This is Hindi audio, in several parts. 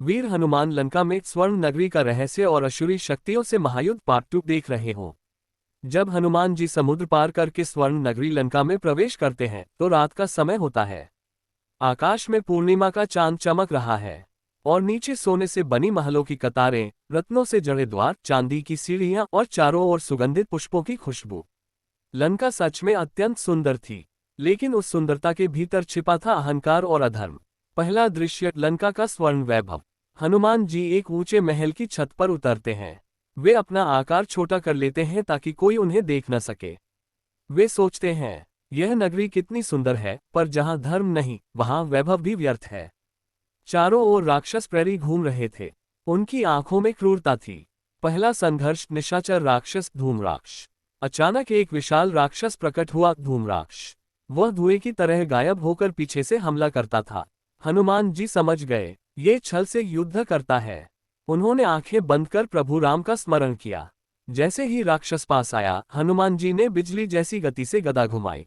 वीर हनुमान लंका में स्वर्ण नगरी का रहस्य और असुरी शक्तियों से महायुद्ध पार्ट 2 देख रहे हो। जब हनुमान जी समुद्र पार करके स्वर्ण नगरी लंका में प्रवेश करते हैं तो रात का समय होता है। आकाश में पूर्णिमा का चांद चमक रहा है और नीचे सोने से बनी महलों की कतारें, रत्नों से जड़े द्वार, चांदी की सीढ़ियां और चारों ओर सुगंधित पुष्पों की खुशबू। लंका सच में अत्यंत सुंदर थी, लेकिन उस सुंदरता के भीतर छिपा था अहंकार और अधर्म। पहला दृश्य, लंका का स्वर्ण वैभव। हनुमान जी एक ऊंचे महल की छत पर उतरते हैं। वे अपना आकार छोटा कर लेते हैं ताकि कोई उन्हें देख न सके। वे सोचते हैं, यह नगरी कितनी सुंदर है, पर जहां धर्म नहीं वहां वैभव भी व्यर्थ है। चारों ओर राक्षस प्रहरी घूम रहे थे। उनकी आंखों में क्रूरता थी। पहला संघर्ष, निशाचर राक्षस धूम्राक्ष। अचानक एक विशाल राक्षस प्रकट हुआ, धूम्राक्ष। वह धुएं की तरह गायब होकर पीछे से हमला करता था। हनुमान जी समझ गए, ये छल से युद्ध करता है। उन्होंने आंखें बंद कर प्रभु राम का स्मरण किया। जैसे ही राक्षस पास आया, हनुमान जी ने बिजली जैसी गति से गदा घुमाई।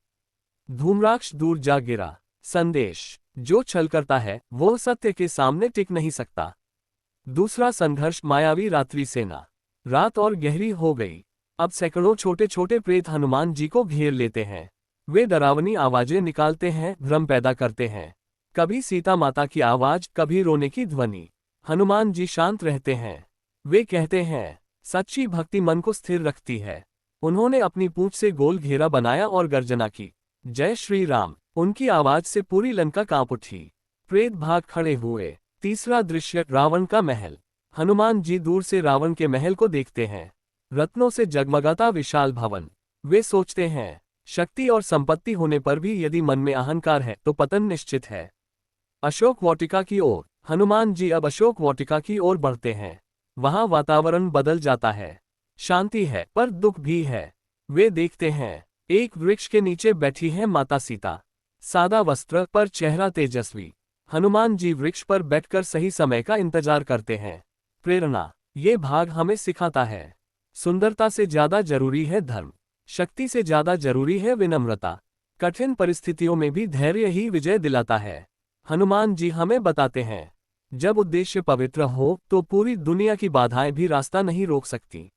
धूम्राक्ष दूर जा गिरा। संदेश, जो छल करता है वो सत्य के सामने टिक नहीं सकता। दूसरा संघर्ष, मायावी रात्रि सेना। रात और गहरी हो गई। अब सैकड़ों छोटे छोटे प्रेत हनुमान जी को घेर लेते हैं। वे डरावनी आवाजें निकालते हैं, भ्रम पैदा करते हैं। कभी सीता माता की आवाज, कभी रोने की ध्वनि। हनुमान जी शांत रहते हैं। वे कहते हैं, सच्ची भक्ति मन को स्थिर रखती है। उन्होंने अपनी पूंछ से गोल घेरा बनाया और गर्जना की, जय श्री राम। उनकी आवाज से पूरी लंका कांप उठी। प्रेत भाग खड़े हुए। तीसरा दृश्य, रावण का महल। हनुमान जी दूर से रावण के महल को देखते हैं। रत्नों से जगमगाता विशाल भवन। वे सोचते हैं, शक्ति और संपत्ति होने पर भी यदि मन में अहंकार है तो पतन निश्चित है। अशोक वाटिका की ओर। हनुमान जी अब अशोक वाटिका की ओर बढ़ते हैं। वहां वातावरण बदल जाता है। शांति है पर दुख भी है। वे देखते हैं, एक वृक्ष के नीचे बैठी है माता सीता। सादा वस्त्र पर चेहरा तेजस्वी। हनुमान जी वृक्ष पर बैठकर सही समय का इंतजार करते हैं। प्रेरणा, ये भाग हमें सिखाता है, सुंदरता से ज्यादा जरूरी है धर्म, शक्ति से ज्यादा जरूरी है विनम्रता। कठिन परिस्थितियों में भी धैर्य ही विजय दिलाता है। हनुमान जी हमें बताते हैं, जब उद्देश्य पवित्र हो तो पूरी दुनिया की बाधाएं भी रास्ता नहीं रोक सकती।